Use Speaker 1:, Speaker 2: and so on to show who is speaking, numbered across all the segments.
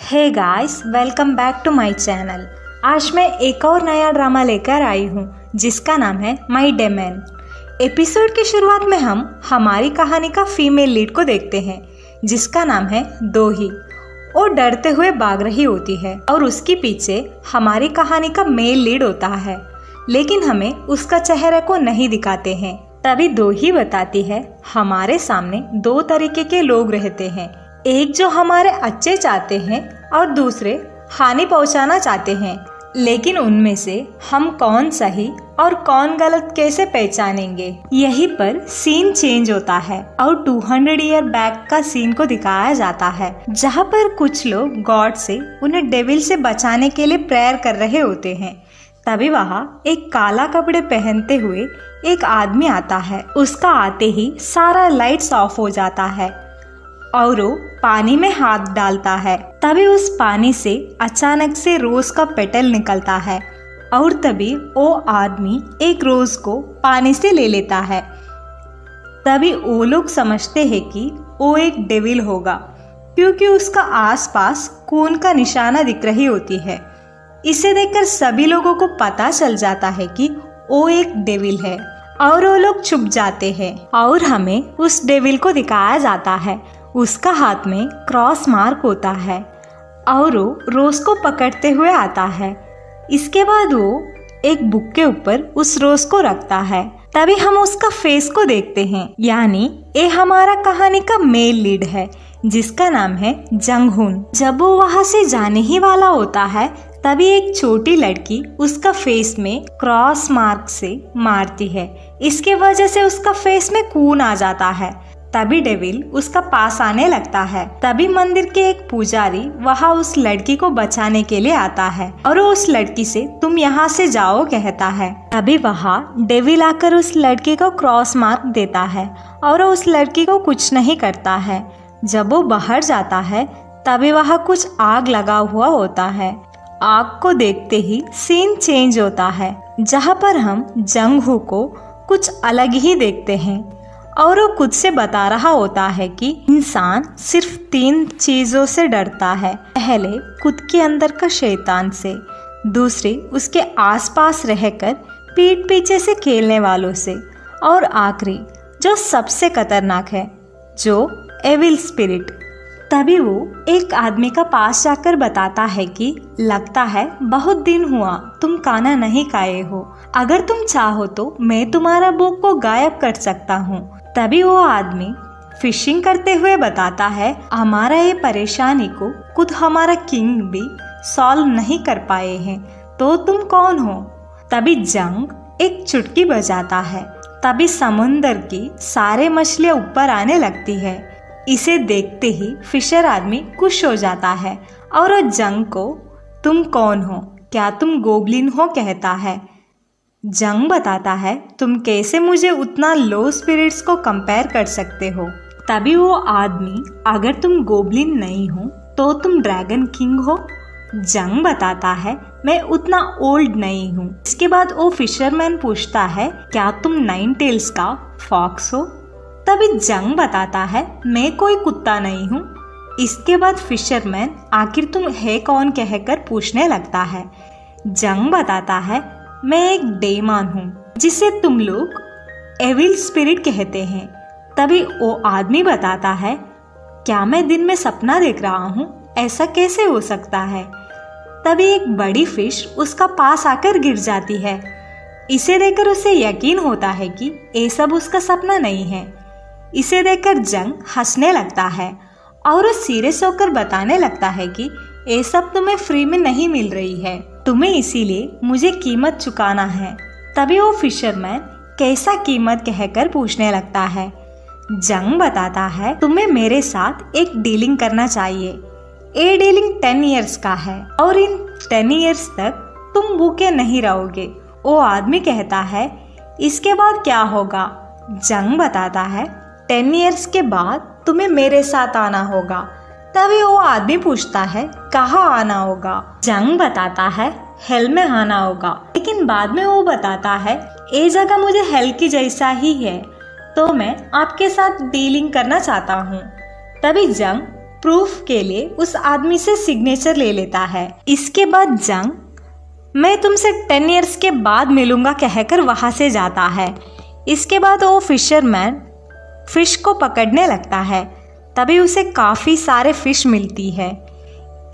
Speaker 1: Hey guys, welcome back to my channel. आज मैं एक और नया ड्रामा लेकर आई हूँ जिसका नाम है माय डेमन। एपिसोड की शुरुआत में हम हमारी कहानी का फीमेल लीड को देखते हैं जिसका नाम है दोही। वो डरते हुए भाग रही होती है और उसके पीछे हमारी कहानी का मेल लीड होता है, लेकिन हमें उसका चेहरे को नहीं दिखाते हैं। तभी दोही बताती है हमारे सामने दो तरीके के लोग रहते हैं, एक जो हमारे अच्छे चाहते हैं और दूसरे हानि पहुंचाना चाहते हैं, लेकिन उनमें से हम कौन सही और कौन गलत कैसे पहचानेंगे। यहीं पर सीन चेंज होता है और 200 ईयर बैक का सीन को दिखाया जाता है, जहां पर कुछ लोग गॉड से उन्हें डेविल से बचाने के लिए प्रेयर कर रहे होते हैं। तभी वहाँ एक काला कपड़े पहनते हुए एक आदमी आता है। उसका आते ही सारा लाइट्स ऑफ हो जाता है और वो पानी में हाथ डालता है। तभी उस पानी से अचानक से रोज का पेटल निकलता है और तभी वो आदमी एक रोज को पानी से ले लेता है। तभी वो लोग समझते हैं कि वो एक डेविल होगा, क्योंकि उसका आसपास खून का निशाना दिख रही होती है। इसे देखकर सभी लोगों को पता चल जाता है कि वो एक डेविल है और वो लोग छुप जाते हैं और हमें उस डेविल को दिखाया जाता है। उसका हाथ में क्रॉस मार्क होता है और वो रोज को पकड़ते हुए आता है। इसके बाद वो एक बुक के ऊपर उस रोज को रखता है। तभी हम उसका फेस को देखते हैं, यानी ये हमारा कहानी का मेल लीड है जिसका नाम है जंगहुन। जब वो वहाँ से जाने ही वाला होता है तभी एक छोटी लड़की उसका फेस में क्रॉस मार्क से मारती है। इसके वजह से उसका फेस में खून आ जाता है। तभी डेविल उसका पास आने लगता है। तभी मंदिर के एक पुजारी वहाँ उस लड़की को बचाने के लिए आता है और वो उस लड़की से तुम यहाँ से जाओ कहता है। तभी वहाँ डेविल आकर उस लड़की को क्रॉस मार्क देता है और वो उस लड़की को कुछ नहीं करता है। जब वो बाहर जाता है तभी वहाँ कुछ आग लगा हुआ होता है। आग को देखते ही सीन चेंज होता है, जहाँ पर हम जंगहू को कुछ अलग ही देखते हैं और वो खुद से बता रहा होता है कि इंसान सिर्फ 3 चीजों से डरता है। पहले खुद के अंदर का शैतान से, दूसरी उसके आसपास रहकर पीठ पीछे से खेलने वालों से, और आखिरी जो सबसे खतरनाक है, जो एविल स्पिरिट। तभी वो एक आदमी का पास जाकर बताता है कि लगता है बहुत दिन हुआ तुम खाना नहीं खाए हो, अगर तुम चाहो तो मैं तुम्हारा भूख को गायब कर सकता हूँ। तभी वो आदमी फिशिंग करते हुए बताता है हमारा ये परेशानी को खुद हमारा किंग भी सॉल्व नहीं कर पाए हैं, तो तुम कौन हो। तभी जंग एक चुटकी बजाता है। तभी समुंदर की सारे मछलियाँ ऊपर आने लगती है। इसे देखते ही फिशर आदमी खुश हो जाता है और वो जंग को तुम कौन हो, क्या तुम गोबलिन हो कहता है। जंग बताता है तुम कैसे मुझे उतना लो स्पिरिट्स को कंपेयर कर सकते हो। तभी वो आदमी अगर तुम गोबलिन नहीं हो तो तुम ड्रैगन किंग हो। जंग बताता है मैं उतना ओल्ड नहीं हूँ। इसके बाद वो फिशरमैन पूछता है क्या तुम 9 टेल्स का फॉक्स हो। तभी जंग बताता है मैं कोई कुत्ता नहीं हूँ। इसके बाद फिशरमैन आखिर तुम है कौन कहकर पूछने लगता है। जंग बताता है मैं एक डेमन हूँ जिसे तुम लोग एविल स्पिरिट कहते हैं। तभी वो आदमी बताता है क्या मैं दिन में सपना देख रहा हूँ, ऐसा कैसे हो सकता है। तभी एक बड़ी फिश उसका पास आकर गिर जाती है। इसे देखकर उसे यकीन होता है कि ये सब उसका सपना नहीं है। इसे देखकर जंग हंसने लगता है और वो सीरियस होकर बताने लगता है कि ये सब तुम्हें फ्री में नहीं मिल रही है, तुम्हें इसीलिए मुझे कीमत चुकाना है। तभी वो फिशरमैन कैसा कीमत कहकर पूछने लगता है। जंग बताता है तुम्हें मेरे साथ एक डीलिंग करना चाहिए। ये डीलिंग 10 इयर्स का है और इन 10 इयर्स तक तुम भूखे नहीं रहोगे। वो आदमी कहता है इसके बाद क्या होगा। जंग बताता है 10 इयर्स के बाद तुम्हें मेरे साथ आना होगा। तभी वो आदमी पूछता है कहाँ आना होगा। जंग बताता है हेल में आना होगा, लेकिन बाद में वो बताता है ये जगह मुझे हेल की जैसा ही है, तो मैं आपके साथ डीलिंग करना चाहता हूँ। तभी जंग प्रूफ के लिए उस आदमी से सिग्नेचर ले लेता है। इसके बाद जंग मैं तुमसे 10 इयर्स के बाद मिलूंगा कहकर वहां से जाता है। इसके बाद वो फिशरमैन फिश को पकड़ने लगता है। तभी उसे काफ़ी सारे फिश मिलती है।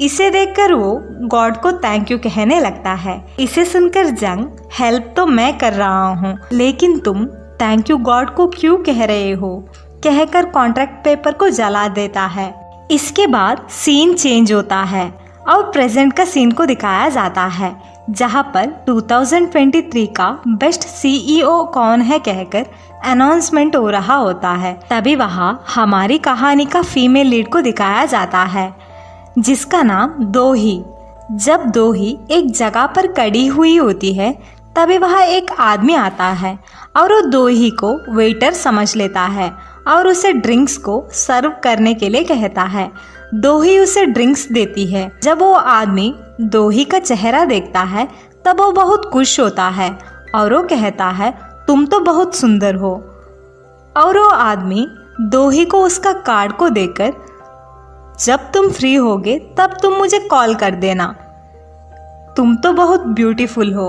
Speaker 1: इसे देखकर वो गॉड को थैंक यू कहने लगता है। इसे सुनकर जंग, हेल्प तो मैं कर रहा हूँ लेकिन तुम थैंक यू गॉड को क्यों कह रहे हो कहकर कॉन्ट्रैक्ट पेपर को जला देता है। इसके बाद सीन चेंज होता है और प्रेजेंट का सीन को दिखाया जाता है, जहाँ पर 2023 का बेस्ट CEO कौन है कहकर अनाउंसमेंट हो रहा होता है। तभी वहाँ हमारी कहानी का फीमेल लीड को दिखाया जाता है जिसका नाम दोही। जब दोही एक जगह पर खड़ी हुई होती है तभी वहाँ एक आदमी आता है और वो दोही को वेटर समझ लेता है और उसे ड्रिंक्स को सर्व करने के लिए कहता है। दोही उसे ड्रिंक्स देती है। जब वो आदमी दोही का चेहरा देखता है तब वो बहुत खुश होता है और वो कहता है तुम तो बहुत सुंदर हो। और वो आदमी दोही को उसका कार्ड को देकर जब तुम फ्री होगे तब तुम मुझे कॉल कर देना, तुम तो बहुत ब्यूटीफुल हो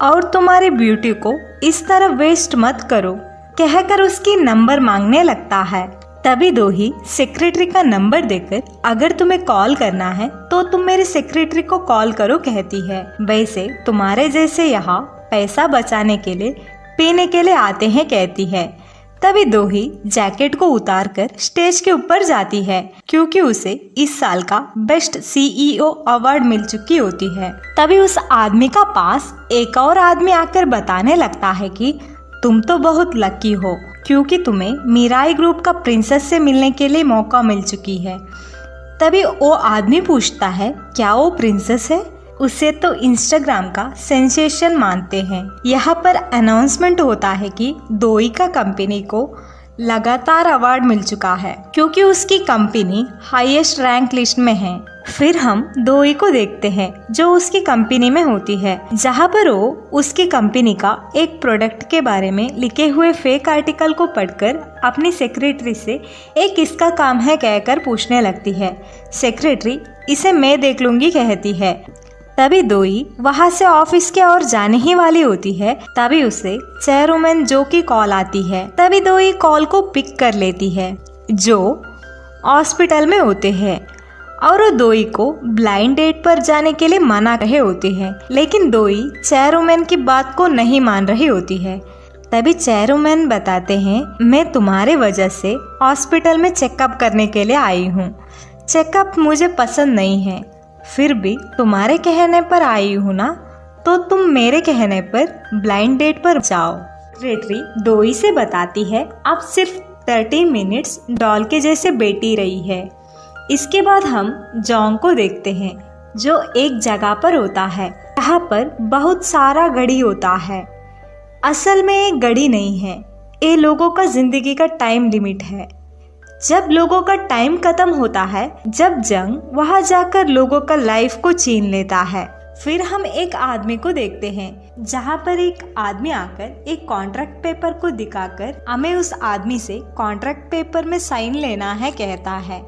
Speaker 1: और तुम्हारी ब्यूटी को इस तरह वेस्ट मत करो कहकर उसकी नंबर मांगने लगता है। तभी दोही सेक्रेटरी का नंबर देकर अगर तुम्हें कॉल करना है तो तुम मेरे सेक्रेटरी को कॉल करो कहती है। वैसे तुम्हारे जैसे यहाँ पैसा बचाने के लिए पीने के लिए आते हैं कहती है। तभी दोही जैकेट को उतारकर स्टेज के ऊपर जाती है क्योंकि उसे इस साल का बेस्ट CEO अवार्ड मिल चुकी होती है। तभी उस आदमी का पास एक और आदमी आकर बताने लगता है कि तुम तो बहुत लकी हो क्योंकि तुम्हें मीराई ग्रुप का प्रिंसेस से मिलने के लिए मौका मिल चुकी है। तभी वो आदमी पूछता है क्या वो प्रिंसेस है? उसे तो इंस्टाग्राम का सेंसेशन मानते हैं। यहाँ पर अनाउंसमेंट होता है कि दोई का कंपनी को लगातार अवार्ड मिल चुका है क्योंकि उसकी कंपनी हाईएस्ट रैंक लिस्ट में है। फिर हम दोई को देखते हैं जो उसकी कंपनी में होती है, जहाँ पर वो उसकी कंपनी का एक प्रोडक्ट के बारे में लिखे हुए फेक आर्टिकल को पढ़कर अपनी सेक्रेटरी से एक किसका काम है कहकर पूछने लगती है। सेक्रेटरी इसे मैं देख लूंगी कहती है। तभी दोई वहाँ से ऑफिस के ओर जाने ही वाली होती है। तभी उसे चेयरमैन जो की कॉल आती है। तभी दोई कॉल को पिक कर लेती है जो हॉस्पिटल में होते हैं और वो दोई को ब्लाइंड डेट पर जाने के लिए मना रहे होते हैं, लेकिन दोई चेयरमैन की बात को नहीं मान रही होती है। तभी चेयरमैन बताते हैं मैं तुम्हारे वजह से हॉस्पिटल में चेकअप करने के लिए आई हूँ। चेकअप मुझे पसंद नहीं है, फिर भी तुम्हारे कहने पर आई हूँ ना, तो तुम मेरे कहने पर ब्लाइंड डेट पर जाओ। सेक्रेटरी दोई से बताती है अब सिर्फ 13 मिनट्स डॉल के जैसे बैठी रही है। इसके बाद हम जॉन्ग को देखते हैं जो एक जगह पर होता है जहाँ पर बहुत सारा घड़ी होता है। असल में ये घड़ी नहीं है, ये लोगों का जिंदगी का टाइम लिमिट है। जब लोगों का टाइम खत्म होता है, जब जंग वहां जाकर लोगों का लाइफ को छीन लेता है। फिर हम एक आदमी को देखते हैं जहां पर एक आदमी आकर एक कॉन्ट्रैक्ट पेपर को दिखाकर हमें उस आदमी से कॉन्ट्रैक्ट पेपर में साइन लेना है कहता है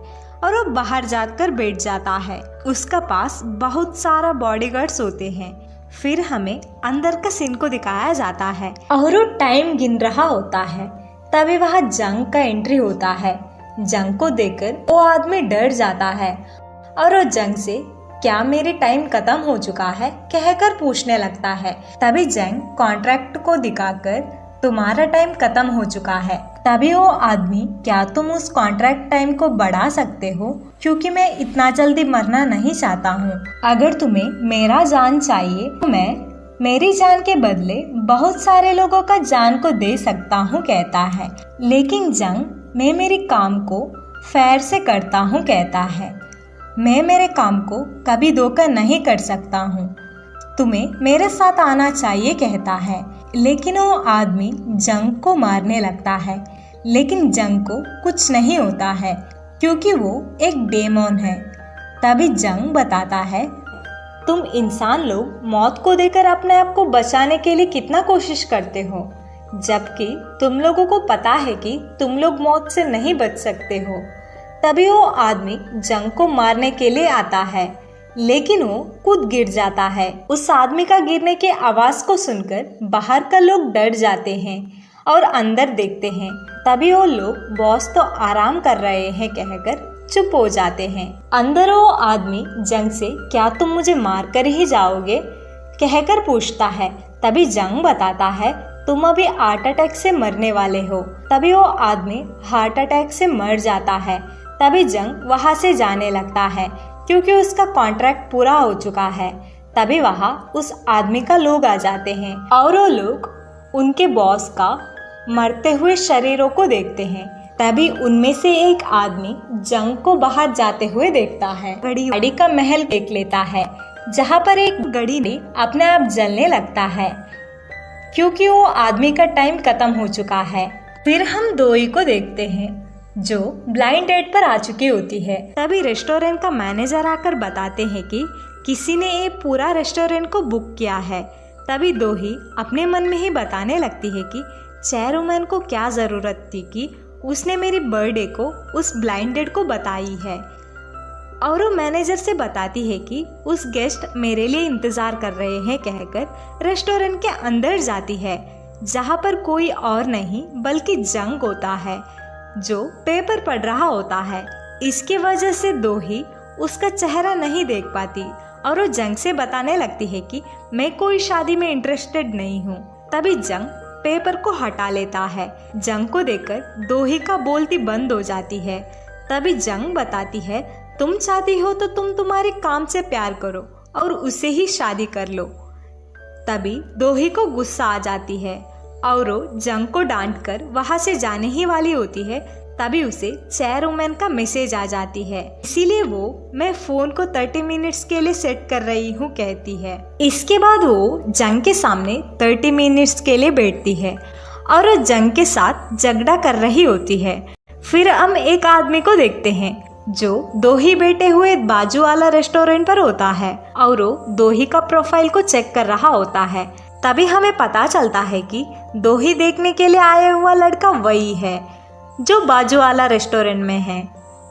Speaker 1: और वो बाहर जाकर बैठ जाता है। उसका पास बहुत सारा बॉडीगार्ड्स होते हैं। फिर हमें अंदर का सीन को दिखाया जाता है और वो टाइम गिन रहा होता है। तभी वहाँ जंग का एंट्री होता है। जंग को देखकर वो आदमी डर जाता है और वो जंग से क्या मेरे टाइम खत्म हो चुका है कहकर पूछने लगता है। तभी जंग कॉन्ट्रैक्ट को दिखाकर तुम्हारा टाइम खत्म हो चुका है। तभी वो आदमी क्या तुम उस कॉन्ट्रैक्ट टाइम को बढ़ा सकते हो क्योंकि मैं इतना जल्दी मरना नहीं चाहता हूँ। अगर तुम्हें मेरा जान चाहिए तो मैं मेरी जान के बदले बहुत सारे लोगों का जान को दे सकता हूँ कहता है। लेकिन जंग मैं मेरे काम को फेयर से करता हूँ कहता है। मैं मेरे काम को कभी धोखा नहीं कर सकता हूँ, तुम्हें मेरे साथ आना चाहिए कहता है। लेकिन वो आदमी जंग को मारने लगता है, लेकिन जंग को कुछ नहीं होता है क्योंकि वो एक डेमोन है। तभी जंग बताता है तुम इंसान लोग मौत को देकर अपने आप को बचाने के लिए कितना कोशिश करते हो, जबकि तुम लोगों को पता है कि तुम लोग मौत से नहीं बच सकते हो। तभी वो आदमी जंग को मारने के लिए आता है, लेकिन वो खुद गिर जाता है। उस आदमी का गिरने की आवाज को सुनकर बाहर का लोग डर जाते हैं और अंदर देखते हैं। तभी वो लोग बॉस तो आराम कर रहे हैं कहकर चुप हो जाते हैं। अंदर वो आदमी जंग से क्या तुम मुझे मार कर ही जाओगे कहकर पूछता है। तभी जंग बताता है तुम अभी हार्ट अटैक से मरने वाले हो। तभी वो आदमी हार्ट अटैक से मर जाता है। तभी जंग वहां से जाने लगता है क्योंकि उसका कॉन्ट्रैक्ट पूरा हो चुका है। तभी वहां उस आदमी का लोग आ जाते हैं और वो लोग उनके बॉस का मरते हुए शरीरों को देखते हैं। तभी उनमें से एक आदमी जंग को बाहर जाते हुए देखता है। गाड़ी का महल देख लेता है जहाँ पर एक गाड़ी ने अपने आप जलने लगता है क्योंकि वो आदमी का टाइम खत्म हो चुका है। फिर हम दोई को देखते हैं जो ब्लाइंड डेट पर आ चुकी होती है। तभी रेस्टोरेंट का मैनेजर आकर बताते हैं कि किसी ने ये पूरा रेस्टोरेंट को बुक किया है। तभी दोही अपने मन में ही बताने लगती है कि चेयरमैन को क्या जरूरत थी कि उसने मेरी बर्थडे को उस ब्लाइंड डेट को बताई है। और वो मैनेजर से बताती है कि उस गेस्ट मेरे लिए इंतजार कर रहे हैं कहकर रेस्टोरेंट के अंदर जाती है जहाँ पर कोई और नहीं बल्कि जंग होता है जो पेपर पढ़ रहा होता है। इसकी वजह से दोही उसका चेहरा नहीं देख पाती और वो जंग से बताने लगती है कि मैं कोई शादी में इंटरेस्टेड नहीं हूँ। तभी जंग पेपर को हटा लेता है। जंग को देखकर दोही का बोलती बंद हो जाती है। तभी जंग बताती है तुम चाहती हो तो तुम तुम्हारे काम से प्यार करो और उसे ही शादी कर लो। तभी दोही को गुस्सा आ जाती है और वो जंग को डांटकर वहां से जाने ही वाली होती है। तभी उसे चेयरमैन का मैसेज आ जाती है, इसीलिए वो मैं फोन को 30 मिनट्स के लिए सेट कर रही हूँ कहती है। इसके बाद वो जंग के सामने 30 मिनट्स के लिए बैठती है और वो जंग के साथ झगड़ा कर रही होती है। फिर हम एक आदमी को देखते हैं जो दोही बैठे हुए बाजू वाला रेस्टोरेंट पर होता है और वो दोही का प्रोफाइल को चेक कर रहा होता है। तभी हमें पता चलता है कि दोही देखने के लिए आया हुआ लड़का वही है जो बाजू वाला रेस्टोरेंट में है।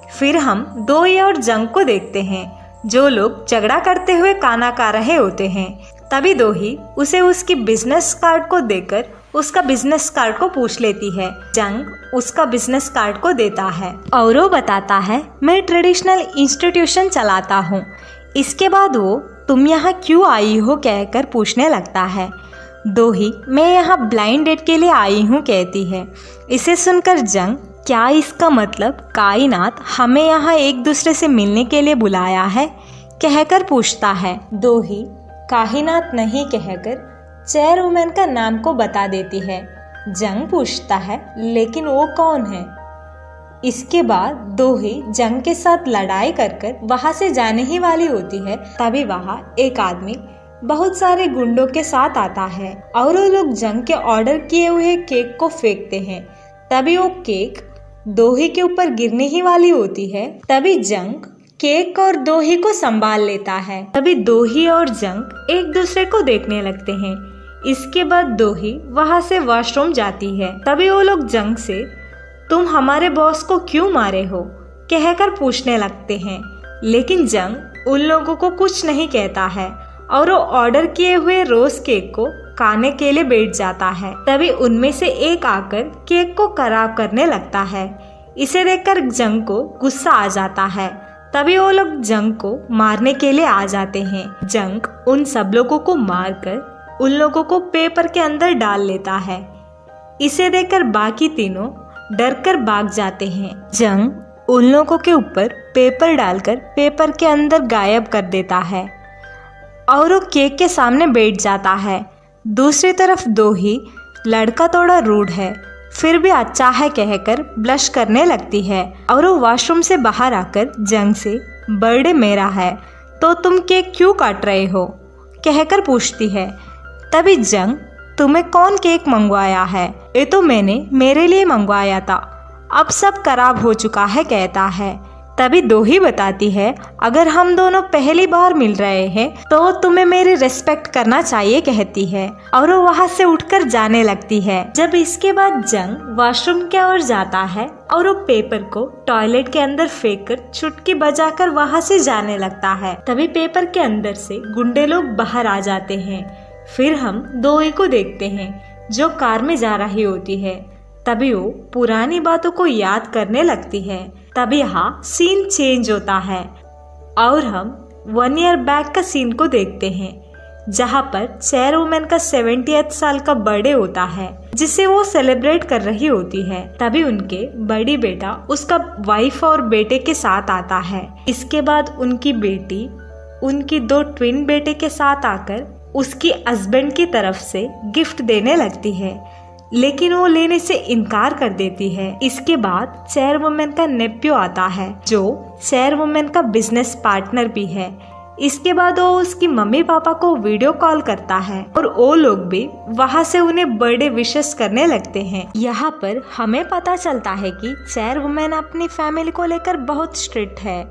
Speaker 1: फिर हम दोही और जंग को देखते हैं जो लोग झगड़ा करते हुए खाना खा रहे होते हैं। तभी दोही उसे उसकी बिजनेस कार्ड को देकर उसका बिजनेस कार्ड को पूछ लेती है। जंग उसका बिजनेस कार्ड को देता है और वो बताता है मैं ट्रेडिशनल इंस्टीट्यूशन चलाता हूँ। इसके बाद वो तुम यहाँ क्यों आई हो कहकर पूछने लगता है। दोही मैं यहाँ ब्लाइंड डेट के लिए आई हूँ कहती है। इसे सुनकर जंग क्या इसका मतलब कायनात हमें यहाँ एक दूसरे से मिलने के लिए बुलाया है कहकर पूछता है। दोही कायनात नहीं कहकर चेयरवुमैन का नाम को बता देती है। जंग पूछता है लेकिन वो कौन है। इसके बाद दोही जंग के साथ लड़ाई कर वहां से जाने ही वाली होती है। तभी वहां एक आदमी बहुत सारे गुंडों के साथ आता है और वो लोग जंग के ऑर्डर किए हुए केक को फेंकते हैं। तभी वो केक दोही के ऊपर गिरने ही वाली होती है। तभी जंग केक और दोही को संभाल लेता है। तभी दोही और जंग एक दूसरे को देखने लगते हैं। इसके बाद दोही वहां से वॉशरूम जाती है। तभी वो लोग जंग से तुम हमारे बॉस को क्यों मारे हो कहकर पूछने लगते हैं, लेकिन जंग उन लोगों को कुछ नहीं कहता है और वो ऑर्डर किए हुए रोज केक को खाने के लिए बैठ जाता है। तभी उनमें से एक आकर केक को खराब करने लगता है। इसे देखकर जंग को गुस्सा आ जाता है। तभी वो लोग जंग को मारने के लिए आ जाते हैं। जंग उन सब लोगों को मारकर उन लोगों को पेपर के अंदर डाल लेता है। इसे देखकर बाकी तीनों डरकर भाग जाते हैं। जंग उन लोगों के ऊपर पेपर डालकर पेपर के अंदर गायब कर देता है और वो केक के सामने बैठ जाता है। दूसरी तरफ दोही लड़का थोड़ा रूड है फिर भी अच्छा है कहकर ब्लश करने लगती है और वो वॉशरूम से बाहर आकर जंग से बर्थडे मेरा है तो तुम केक क्यों काट रहे हो कहकर पूछती है। तभी जंग तुम्हें कौन केक मंगवाया है, ये तो मैंने मेरे लिए मंगवाया था, अब सब खराब हो चुका है कहता है। तभी दोही बताती है, अगर हम दोनों पहली बार मिल रहे हैं तो तुम्हें मेरी रिस्पेक्ट करना चाहिए कहती है, और वो वहाँ से उठकर जाने लगती है। जब इसके बाद जंग वॉशरूम की ओर जाता है और वो पेपर को टॉयलेट के अंदर फेंक कर चुटकी बजाकर वहाँ से जाने लगता है। तभी पेपर के अंदर से गुंडे लोग बाहर आ जाते हैं। फिर हम दोही को देखते हैं जो कार में जा रही होती है। तभी वो पुरानी बातों को याद करने लगती है। तभी यहाँ सीन चेंज होता है और हम 1 ईयर बैक का सीन को देखते हैं, जहाँ पर चेयरवुमन का 70th साल का बर्थडे होता है, जिसे वो सेलिब्रेट कर रही होती है। तभी उनके बड़ी बेटा उसका वाइफ और बेटे के साथ आता है। इसके बाद उनकी बेटी उनकी 2 ट्विन बेटे के साथ आकर उसकी हस्बैंड की तरफ से गिफ्ट देने लगती है, लेकिन वो लेने से इनकार कर देती है। इसके बाद चेयरवुमन का नेप्यू आता है जो चेयरवुमन का बिजनेस पार्टनर भी है। इसके बाद वो उसकी मम्मी पापा को वीडियो कॉल करता है और वो लोग भी वहाँ से उन्हें बर्थडे विशेस करने लगते हैं। यहाँ पर हमें पता चलता है कि चेयरवुमन अपनी फैमिली को लेकर बहुत स्ट्रिक्ट है।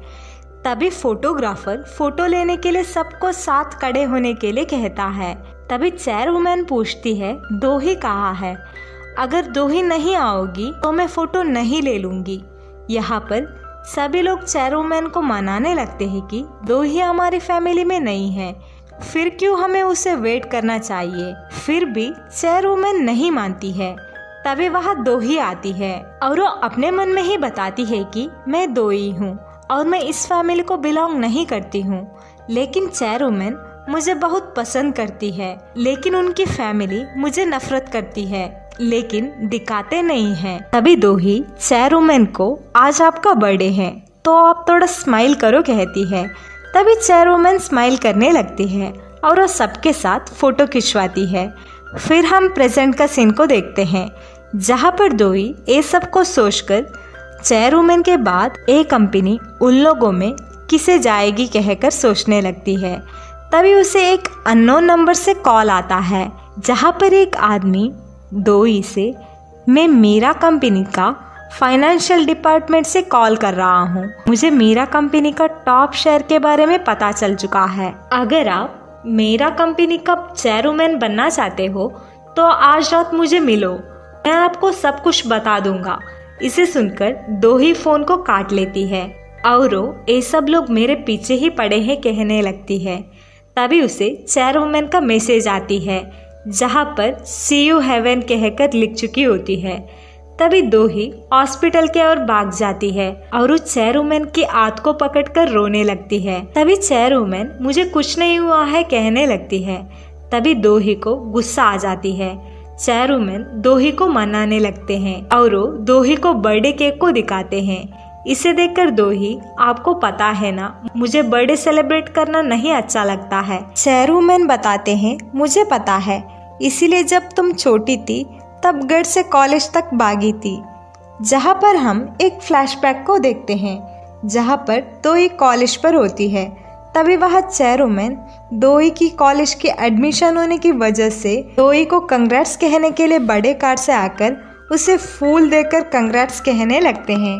Speaker 1: तभी फोटोग्राफर फोटो लेने के लिए सबको साथ खड़े होने के लिए कहता है। तभी चेयरवुमन पूछती है, दोही कहाँ है? अगर दोही नहीं आओगी तो मैं फोटो नहीं ले लूंगी। यहाँ पर सभी लोग चेयरवुमन को मनाने लगते हैं कि दोही हमारी फैमिली में नहीं है, फिर क्यों हमें उसे वेट करना चाहिए। फिर भी चेयरवुमन नहीं मानती है। तभी वहाँ दोही आती है और वो अपने मन में ही बताती है कि मैं दोही हूँ और मैं इस फैमिली को बिलोंग नहीं करती हूँ, लेकिन चेयरवुमन मुझे बहुत पसंद करती है, लेकिन उनकी फैमिली मुझे नफरत करती है, लेकिन दिखाते नहीं हैं। तभी दोही चेयरवुमन को आज आपका बर्थडे है तो आप थोड़ा स्माइल करो कहती है। तभी चेयरवुमन स्माइल करने लगती है और वो सबके साथ फोटो खिंचवाती है। फिर हम प्रेजेंट का सीन को देखते हैं, जहाँ पर दोही ये सब को सोचकर चेयरवुमन के बाद ये कंपनी उन लोगों में किसे जाएगी कहकर सोचने लगती है। तभी उसे एक अननोन नंबर से कॉल आता है, जहाँ पर एक आदमी दोही से, मैं मीरा कंपनी का फाइनेंशियल डिपार्टमेंट से कॉल कर रहा हूँ, मुझे मीरा कंपनी का टॉप शेयर के बारे में पता चल चुका है। अगर आप मीरा कंपनी का चेयरवुमन बनना चाहते हो तो आज रात मुझे मिलो, मैं आपको सब कुछ बता दूंगा। इसे सुनकर दोही फोन को काट लेती है और ये सब लोग मेरे पीछे ही पड़े हैं कहने लगती है। तभी उसे चेयरवुमन का मैसेज आती है, जहाँ पर सी यू हेवन कहकर लिख चुकी होती है। तभी दोही हॉस्पिटल के ओर भाग जाती है और उस चेयरवुमन की हाथ को पकड़कर रोने लगती है। तभी चेयरवुमन मुझे कुछ नहीं हुआ है कहने लगती है। तभी दोही को गुस्सा आ जाती है। चेयरवुमन दोही को मनाने लगते हैं और वो दोही को बर्थडे केक को दिखाते हैं। इसे देखकर दोही, आपको पता है ना मुझे बर्थडे सेलिब्रेट करना नहीं अच्छा लगता है। चेयरवुमन बताते हैं, मुझे पता है, इसीलिए जब तुम छोटी थी तब घर से कॉलेज तक भागी थी। जहाँ पर हम एक फ्लैशबैक को देखते हैं, जहाँ पर दोही कॉलेज पर होती है। तभी वह चेयरवुमन दोही की कॉलेज की एडमिशन होने की वजह से दोही को कंग्रेट्स कहने के लिए बड़े कार से आकर उसे फूल देकर कंग्रेट्स कहने लगते हैं।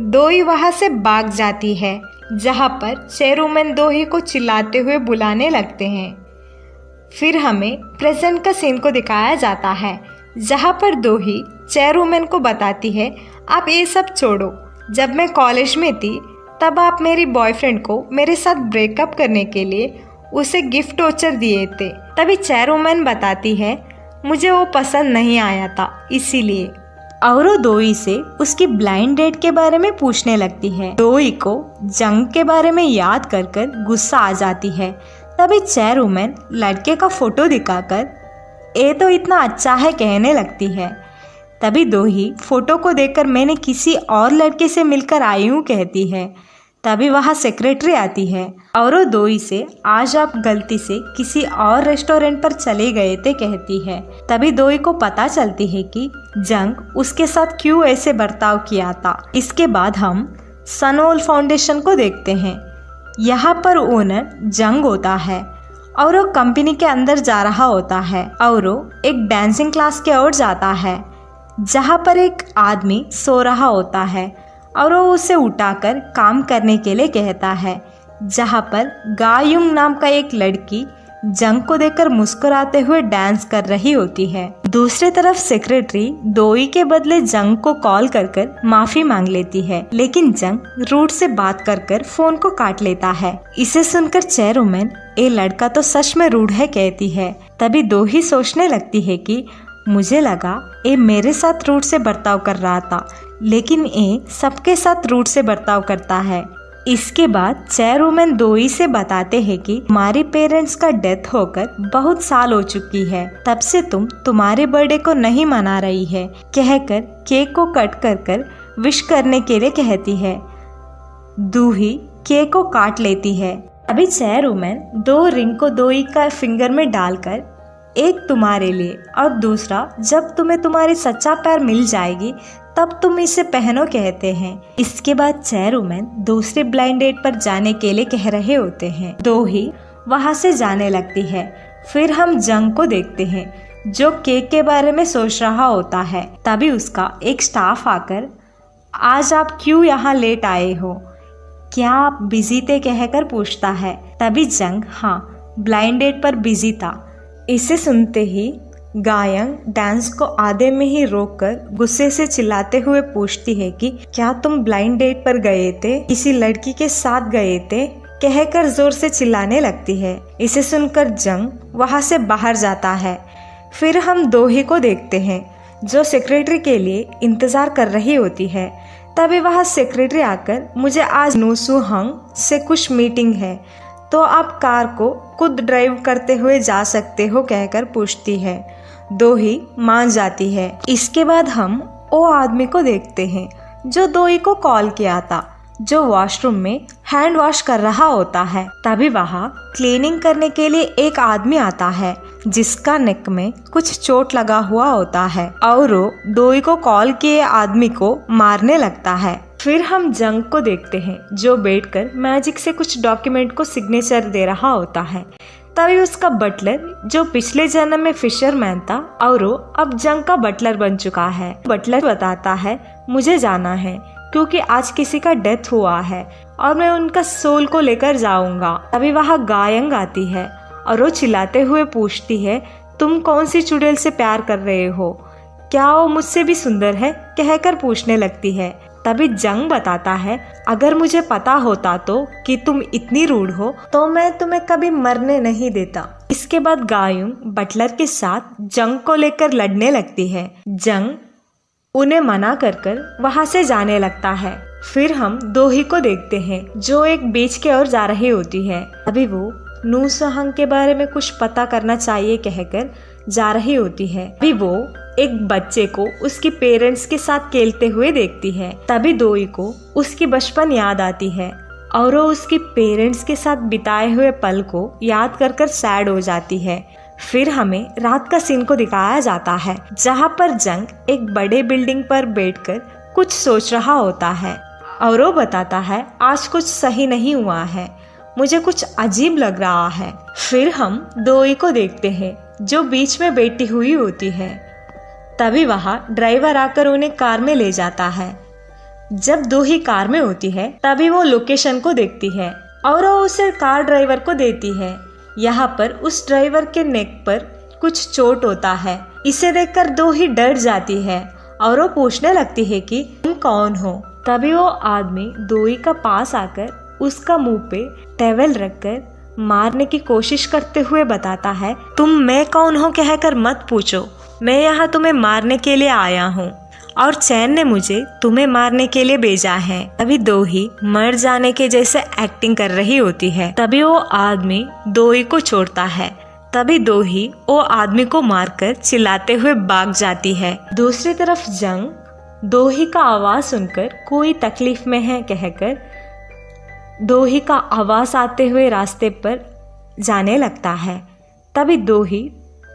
Speaker 1: दोही वहाँ से भाग जाती है, जहाँ पर चेयरवुमन दोही को चिल्लाते हुए बुलाने लगते हैं। फिर हमें प्रेजेंट का सीन को दिखाया जाता है, जहाँ पर दोही चेयरवुमन को बताती है, आप ये सब छोड़ो, जब मैं कॉलेज में थी तब आप मेरी बॉयफ्रेंड को मेरे साथ ब्रेकअप करने के लिए उसे गिफ्ट वाउचर दिए थे। तभी चेयरवुमन बताती है, मुझे वो पसंद नहीं आया था इसीलिए। और वो दोही से उसकी ब्लाइंड डेट के बारे में पूछने लगती है। दोही को जंग के बारे में याद कर कर गुस्सा आ जाती है। तभी चेयरवुमन लड़के का फोटो दिखाकर, ये तो इतना अच्छा है कहने लगती है। तभी दोही फोटो को देखकर मैंने किसी और लड़के से मिलकर आई हूँ कहती है। तभी वहाँ सेक्रेटरी आती है और वो दोही से, आज आप गलती से किसी और रेस्टोरेंट पर चले गए थे कहती है। तभी दोही को पता चलती है कि जंग उसके साथ क्यों ऐसे बर्ताव किया था। इसके बाद हम सनोल फाउंडेशन को देखते हैं। यहाँ पर ओनर जंग होता है और वो कंपनी के अंदर जा रहा होता है और वो एक डांसिंग क्लास की ओर जाता है, जहाँ पर एक आदमी सो रहा होता है और वो उसे उठाकर काम करने के लिए कहता है, जहाँ पर गायुंग नाम का एक लड़की जंग को देखकर मुस्कुराते हुए डांस कर रही होती है। दूसरी तरफ सेक्रेटरी दोई के बदले जंग को कॉल कर माफी मांग लेती है, लेकिन जंग रूट से बात कर फोन को काट लेता है। इसे सुनकर चेयरवुमन, ये लड़का तो सच में रूड है कहती है। तभी दोही सोचने लगती है कि मुझे लगा ये मेरे साथ रूट से बर्ताव कर रहा था, लेकिन ये सबके साथ रूट से बर्ताव करता है। इसके बाद चेयरवुमन दोई से बताते हैं कि हमारे पेरेंट्स का डेथ होकर बहुत साल हो चुकी है, तब से तुम तुम्हारे बर्थडे को नहीं मना रही है, कहकर केक को कट कर विश करने के लिए कहती है। दूही केक को काट लेती है। अभी चेयरवुमन 2 रिंग को दोई का फिंगर में डालकर, एक तुम्हारे लिए और दूसरा जब तुम्हें तुम्हारी सच्चा प्यार मिल जाएगी तब तुम इसे पहनो कहते हैं। इसके बाद चेयरवुमन दूसरे ब्लाइंड डेट पर जाने के लिए कह रहे होते हैं। दोही वहां से जाने लगती है। फिर हम जंग को देखते हैं जो केक के बारे में सोच रहा होता है। तभी उसका एक स्टाफ आकर, आज आप क्यों यहाँ लेट आए हो, क्या आप बिजी थे कहकर पूछता है। तभी जंग हाँ ब्लाइंड डेट पर बिजी था। इसे सुनते ही गायंग डांस को आधे में ही रोककर गुस्से से चिल्लाते हुए पूछती है कि क्या तुम ब्लाइंड डेट पर गए थे, किसी लड़की के साथ गए थे, कहकर जोर से चिल्लाने लगती है। इसे सुनकर जंग वहां से बाहर जाता है। फिर हम दोही को देखते हैं जो सेक्रेटरी के लिए इंतजार कर रही होती है। तभी वहां सेक्रेटरी आकर, मुझे आज नूसू हंग से कुछ मीटिंग है, तो आप कार को खुद ड्राइव करते हुए जा सकते हो कहकर पूछती है। दोही मान जाती है। इसके बाद हम वो आदमी को देखते हैं जो दोही को कॉल किया था, जो वॉशरूम में हैंड वॉश कर रहा होता है। तभी वहाँ क्लीनिंग करने के लिए एक आदमी आता है जिसका नेक में कुछ चोट लगा हुआ होता है और वो दोही को कॉल किए आदमी को मारने लगता है। फिर हम जंग को देखते हैं जो बैठकर मैजिक से कुछ डॉक्यूमेंट को सिग्नेचर दे रहा होता है। तभी उसका बटलर जो पिछले जन्म में फिशरमैन था और वो अब जंग का बटलर बन चुका है। बटलर बताता है, मुझे जाना है क्योंकि आज किसी का डेथ हुआ है और मैं उनका सोल को लेकर जाऊंगा। तभी वहाँ गायंग आती है और वो चिल्लाते हुए पूछती है, तुम कौन सी चुड़ैल से प्यार कर रहे हो, क्या वो मुझसे भी सुंदर है, कहकर पूछने लगती है। तभी जंग बताता है, अगर मुझे पता होता तो कि तुम इतनी रूड हो तो मैं तुम्हें कभी मरने नहीं देता। इसके बाद गायुंग बटलर के साथ जंग को लेकर लड़ने लगती है। जंग उन्हें मना कर वहां से जाने लगता है। फिर हम दोही को देखते हैं जो एक बीच की ओर जा रही होती है। अभी वो नूसहंग के बारे में कुछ पता करना चाहिए कहकर जा रही होती है। अभी वो एक बच्चे को उसके पेरेंट्स के साथ खेलते हुए देखती है। तभी दोई को उसकी बचपन याद आती है और वो उसके पेरेंट्स के साथ बिताए हुए पल को याद कर सैड हो जाती है। फिर हमें रात का सीन को दिखाया जाता है जहाँ पर जंग एक बड़े बिल्डिंग पर बैठकर कुछ सोच रहा होता है और वो बताता है, आज कुछ सही नहीं हुआ है, मुझे कुछ अजीब लग रहा है। फिर हम दोई को देखते हैं जो बीच में बैठी हुई होती है। तभी वहाँ ड्राइवर आकर उन्हें कार में ले जाता है। जब दोही कार में होती है तभी वो लोकेशन को देखती है और वो उसे कार ड्राइवर को देती है। यहाँ पर उस ड्राइवर के नेक पर कुछ चोट होता है। इसे देखकर दोही डर जाती है और वो पूछने लगती है कि तुम कौन हो। तभी वो आदमी दोही का पास आकर उसका मुंह पे टॉवेल रखकर मारने की कोशिश करते हुए बताता है, तुम मैं कौन हूँ कहकर मत पूछो, मैं यहाँ तुम्हें मारने के लिए आया हूँ और चैन ने मुझे तुम्हें मारने के लिए भेजा है। तभी दोही मर जाने के जैसे एक्टिंग कर रही होती है। तभी वो आदमी दोही को छोड़ता है। तभी दोही वो आदमी को मारकर चिल्लाते हुए भाग जाती है। दूसरी तरफ जंग दोही का आवाज सुनकर कोई तकलीफ में है कहकर दोही का आवाज आते हुए रास्ते पर जाने लगता है। तभी दोही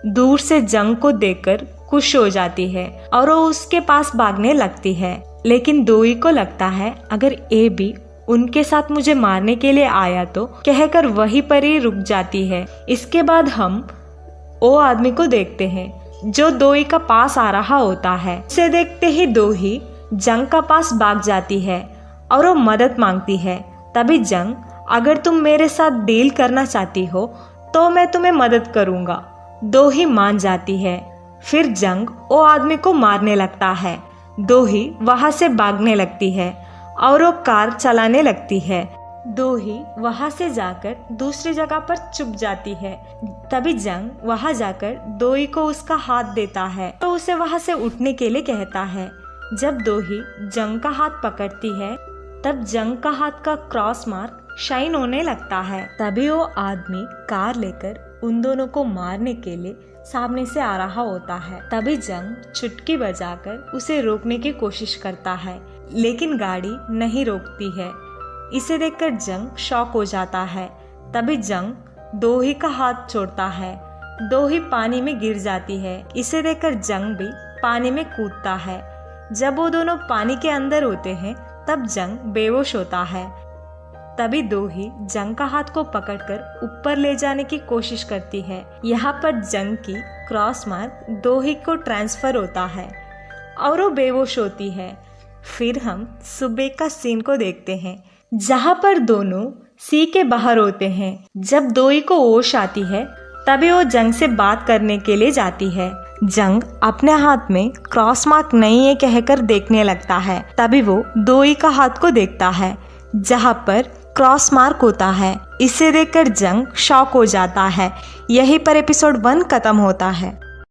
Speaker 1: दूर से जंग को देखकर खुश हो जाती है और वो उसके पास भागने लगती है। लेकिन दोही को लगता है अगर ये भी उनके साथ मुझे मारने के लिए आया तो कहकर वहीं पर ही रुक जाती है। इसके बाद हम वो आदमी को देखते हैं जो दोही का पास आ रहा होता है। उसे देखते ही दोही जंग का पास भाग जाती है और वो मदद मांगती है। तभी जंग, अगर तुम मेरे साथ डील करना चाहती हो तो मैं तुम्हें मदद करूँगा। दोही मान जाती है। फिर जंग वो आदमी को मारने लगता है। दोही वहाँ से भागने लगती है और वो कार चलाने लगती है। दोही वहाँ से जाकर दूसरी जगह पर छुप जाती है। तभी जंग वहाँ जाकर दोही को उसका हाथ देता है तो उसे वहाँ से उठने के लिए कहता है। जब दोही जंग का हाथ पकड़ती है तब जंग का हाथ का क्रॉस मार्क शाइन होने लगता है। तभी वो आदमी कार लेकर उन दोनों को मारने के लिए सामने से आ रहा होता है। तभी जंग चुटकी बजाकर उसे रोकने की कोशिश करता है, लेकिन गाड़ी नहीं रोकती है। इसे देखकर जंग शॉक हो जाता है। तभी जंग दोही का हाथ छोड़ता है। दोही पानी में गिर जाती है। इसे देखकर जंग भी पानी में कूदता है। जब वो दोनों पानी के अंदर होते हैं तब जंग बेहोश होता है। तभी दोही जंग का हाथ को पकड़कर ऊपर ले जाने की कोशिश करती है। यहाँ पर जंग की क्रॉस मार्क दोही को ट्रांसफर होता है और वो बेहोश होती है। फिर हम सुबह का सीन को देखते हैं, जहाँ पर दोनों सी के बाहर होते हैं। जब दोही को होश आती है तभी वो जंग से बात करने के लिए जाती है। जंग अपने हाथ में क्रॉस मार्क नहीं है कहकर देखने लगता है। तभी वो दोही का हाथ को देखता है जहाँ पर क्रॉस मार्क होता है। इसे देखकर जंग शॉक हो जाता है। यहीं पर एपिसोड 1 खत्म होता है।